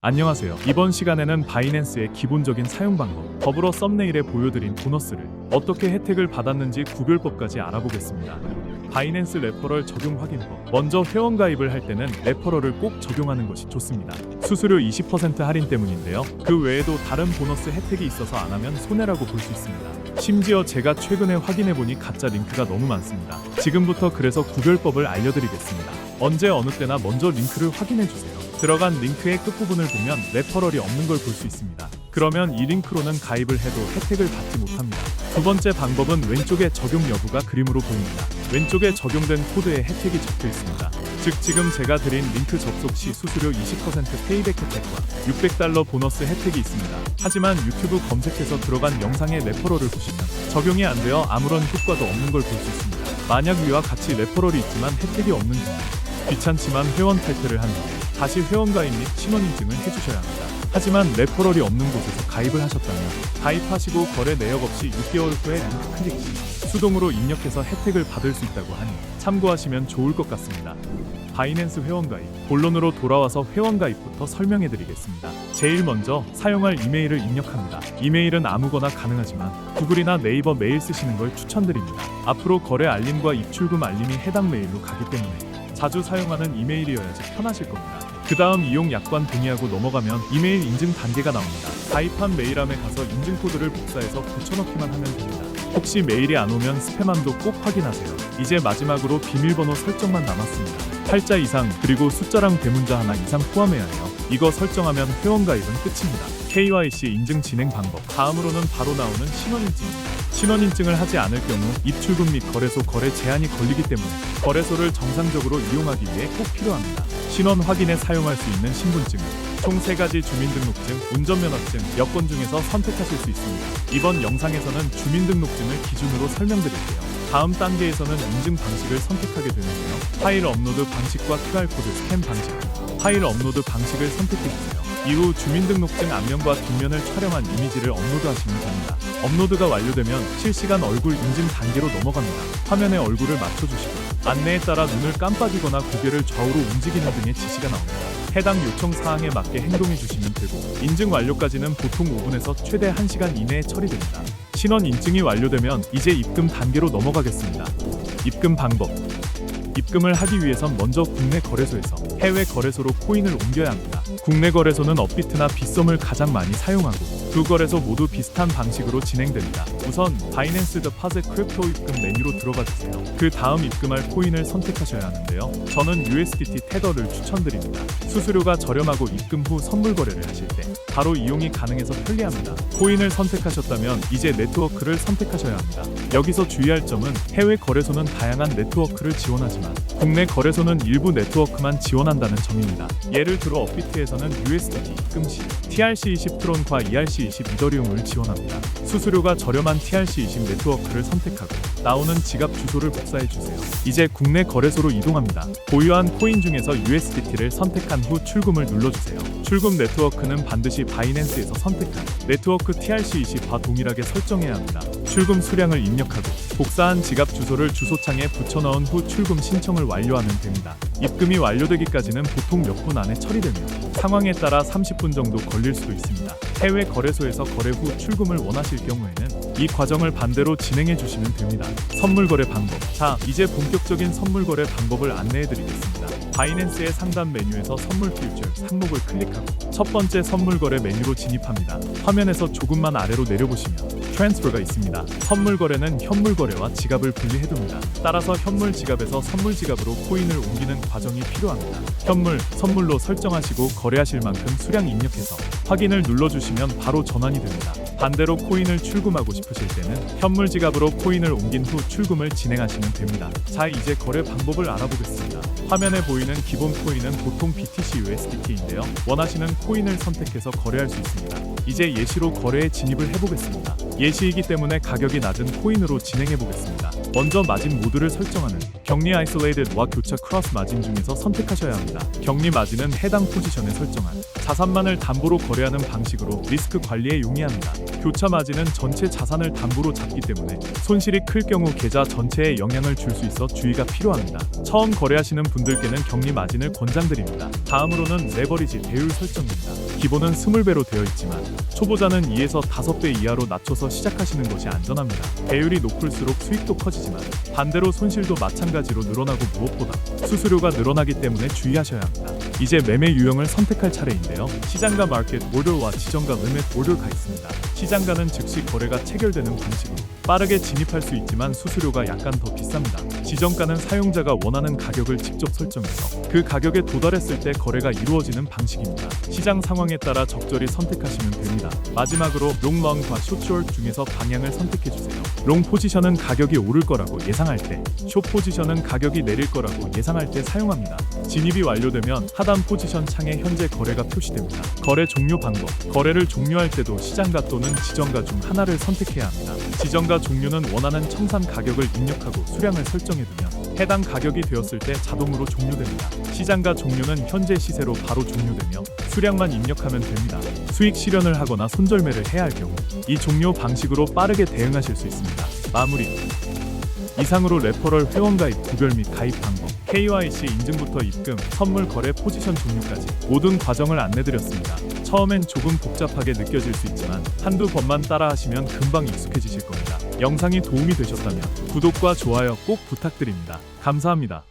안녕하세요. 이번 시간에는 바이낸스의 기본적인 사용 방법, 더불어 썸네일에 보여드린 보너스를 어떻게 혜택을 받았는지 구별법까지 알아보겠습니다. 바이낸스 레퍼럴 적용 확인법. 먼저 회원 가입을 할 때는 레퍼럴을 꼭 적용하는 것이 좋습니다. 수수료 20% 할인 때문인데요. 그 외에도 다른 보너스 혜택이 있어서 안 하면 손해라고 볼 수 있습니다. 심지어 제가 최근에 확인해보니 가짜 링크가 너무 많습니다. 지금부터 그래서 구별법을 알려드리겠습니다. 언제 어느 때나 먼저 링크를 확인해주세요. 들어간 링크의 끝부분을 보면 레퍼럴이 없는 걸 볼 수 있습니다. 그러면 이 링크로는 가입을 해도 혜택을 받지 못합니다. 두 번째 방법은 왼쪽에 적용 여부가 그림으로 보입니다. 왼쪽에 적용된 코드에 혜택이 적혀 있습니다. 즉 지금 제가 드린 링크 접속 시 수수료 20% 페이백 혜택과 $600 보너스 혜택이 있습니다. 하지만 유튜브 검색해서 들어간 영상의 레퍼럴을 보시면 적용이 안 되어 아무런 효과도 없는 걸 볼 수 있습니다. 만약 위와 같이 레퍼럴이 있지만 혜택이 없는 경우 귀찮지만 회원 탈퇴를 한 뒤에 다시 회원 가입 및 신원 인증을 해주셔야 합니다. 하지만 레퍼럴이 없는 곳에서 가입을 하셨다면 가입하시고 거래 내역 없이 6개월 후에 링크 클릭 시 수동으로 입력해서 혜택을 받을 수 있다고 하니 참고하시면 좋을 것 같습니다. 바이낸스 회원 가입. 본론으로 돌아와서 회원 가입부터 설명해 드리겠습니다. 제일 먼저 사용할 이메일을 입력합니다. 이메일은 아무거나 가능하지만 구글이나 네이버 메일 쓰시는 걸 추천드립니다. 앞으로 거래 알림과 입출금 알림이 해당 메일로 가기 때문에 자주 사용하는 이메일이어야지 편하실 겁니다. 그 다음 이용 약관 동의하고 넘어가면 이메일 인증 단계가 나옵니다. 가입한 메일함에 가서 인증 코드를 복사해서 붙여넣기만 하면 됩니다. 혹시 메일이 안 오면 스팸함도 꼭 확인하세요. 이제 마지막으로 비밀번호 설정만 남았습니다. 8자 이상 그리고 숫자랑 대문자 하나 이상 포함해야 해요. 이거 설정하면 회원 가입은 끝입니다. KYC 인증 진행 방법. 다음으로는 바로 나오는 신원 인증입니다. 신원 인증을 하지 않을 경우 입출금 및 거래소 거래 제한이 걸리기 때문에 거래소를 정상적으로 이용하기 위해 꼭 필요합니다. 신원 확인에 사용할 수 있는 신분증은 총 3가지 주민등록증, 운전면허증, 여권 중에서 선택하실 수 있습니다. 이번 영상에서는 주민등록증을 기준으로 설명드릴게요. 다음 단계에서는 인증 방식을 선택하게 되는데요. 파일 업로드 방식과 QR코드 스캔 방식, 파일 업로드 방식을 선택해주세요. 이후 주민등록증 앞면과 뒷면을 촬영한 이미지를 업로드하시면 됩니다. 업로드가 완료되면 실시간 얼굴 인증 단계로 넘어갑니다. 화면에 얼굴을 맞춰주시고 안내에 따라 눈을 깜빡이거나 고개를 좌우로 움직이는 등의 지시가 나옵니다. 해당 요청 사항에 맞게 행동해 주시면 되고 인증 완료까지는 보통 5분에서 최대 1시간 이내에 처리됩니다. 신원 인증이 완료되면 이제 입금 단계로 넘어가겠습니다. 입금 방법. 입금을 하기 위해선 먼저 국내 거래소에서 해외 거래소로 코인을 옮겨야 합니다. 국내 거래소는 업비트나 빗썸을 가장 많이 사용하고 두 거래소 모두 비슷한 방식으로 진행됩니다. 우선 바이낸스 더파즈 크립토 입금 메뉴로 들어가 주세요. 그 다음 입금할 코인을 선택하셔야 하는데요. 저는 USDT 테더를 추천드립니다. 수수료가 저렴하고 입금 후 선물 거래를 하실 때 바로 이용이 가능해서 편리합니다. 코인을 선택하셨다면 이제 네트워크를 선택하셔야 합니다. 여기서 주의할 점은 해외 거래소는 다양한 네트워크를 지원하지만 국내 거래소는 일부 네트워크만 지원한다는 점입니다. 예를 들어 업비트에서는 USDT 입금 시 TRC20 트론과 ERC20 이더리움을 지원합니다. 수수료가 저렴한 TRC20 네트워크를 선택하고 나오는 지갑 주소를 복사해 주세요. 이제 국내 거래소로 이동합니다. 보유한 코인 중에서 USDT를 선택한 후 출금을 눌러주세요. 출금 네트워크는 반드시 바이낸스에서 선택한 네트워크 TRC20과 동일하게 설정해야 합니다. 출금 수량을 입력하고 복사한 지갑 주소를 주소창에 붙여넣은 후 출금 신청을 완료하면 됩니다. 입금이 완료되기까지는 보통 몇 분 안에 처리되며 상황에 따라 30분 정도 걸릴 수도 있습니다. 해외 거래소에서 거래 후 출금을 원하실 경우에는 이 과정을 반대로 진행해 주시면 됩니다. 선물 거래 방법. 자, 이제 본격적인 선물 거래 방법을 안내해 드리겠습니다. 바이낸스의 상단 메뉴에서 선물 퓨처 항목을 클릭하고 첫 번째 선물 거래 메뉴로 진입합니다. 화면에서 조금만 아래로 내려보시면 트랜스퍼가 있습니다. 선물 거래는 현물 거래와 지갑을 분리해둡니다. 따라서 현물 지갑에서 선물 지갑으로 코인을 옮기는 과정이 필요합니다. 현물, 선물로 설정하시고 거래하실 만큼 수량 입력해서 확인을 눌러주시면 바로 전환이 됩니다. 반대로 코인을 출금하고 싶으실 때는 현물 지갑으로 코인을 옮긴 후 출금을 진행하시면 됩니다. 자, 이제 거래 방법을 알아보겠습니다. 화면에 보이는 기본 코인은 보통 BTC USDT인데요. 원하시는 코인을 선택해서 거래할 수 있습니다. 이제 예시로 거래에 진입을 해보겠습니다. 예시이기 때문에 가격이 낮은 코인으로 진행해보겠습니다. 먼저 마진 모드를 설정하는 격리 아이솔레이드와 교차 크로스 마진 중에서 선택하셔야 합니다. 격리 마진은 해당 포지션에 설정한 자산만을 담보로 거래하는 방식으로 리스크 관리에 용이합니다. 교차 마진은 전체 자산을 담보로 잡기 때문에 손실이 클 경우 계좌 전체에 영향을 줄 수 있어 주의가 필요합니다. 처음 거래하시는 분들께는 격리 마진을 권장드립니다. 다음으로는 레버리지 대율 설정입니다. 기본은 20배로 되어 있지만 초보자는 2에서 5배 이하로 낮춰서 시작하시는 것이 안전합니다. 배율이 높을수록 수익도 커지지만 반대로 손실도 마찬가지로 늘어나고 무엇보다 수수료가 늘어나기 때문에 주의하셔야 합니다. 이제 매매 유형을 선택할 차례인데요. 시장가 마켓 오더와 지정가 매매 오더가 있습니다. 시장가는 즉시 거래가 체결되는 방식으로 빠르게 진입할 수 있지만 수수료가 약간 더 비쌉니다. 지정가는 사용자가 원하는 가격을 직접 설정해서 그 가격에 도달했을 때 거래가 이루어지는 방식입니다. 시장 상황에 따라 적절히 선택하시면 됩니다. 마지막으로 롱, 런과 숏, 숏 중에서 방향을 선택해주세요. 롱 포지션은 가격이 오를 거라고 예상할 때, 숏 포지션은 가격이 내릴 거라고 예상할 때 사용합니다. 진입이 완료되면 하단 포지션 창에 현재 거래가 표시됩니다. 거래 종료 방법. 거래를 종료할 때도 시장가 또는 지정가 중 하나를 선택해야 합니다. 지정가 종료는 원하는 청산 가격을 입력하고 수량을 설정해두면 해당 가격이 되었을 때 자동으로 종료됩니다. 시장가 종료는 현재 시세로 바로 종료되며 수량만 입력하면 됩니다. 수익 실현을 하거나 손절매를 해야 할 경우 이 종료 방식으로 빠르게 대응하실 수 있습니다. 마무리. 이상으로 레퍼럴 회원가입 구별 및 가입 방법, KYC 인증부터 입금, 선물 거래 포지션 종료까지 모든 과정을 안내드렸습니다. 처음엔 조금 복잡하게 느껴질 수 있지만 한두 번만 따라하시면 금방 익숙해지실 겁니다. 영상이 도움이 되셨다면 구독과 좋아요 꼭 부탁드립니다. 감사합니다.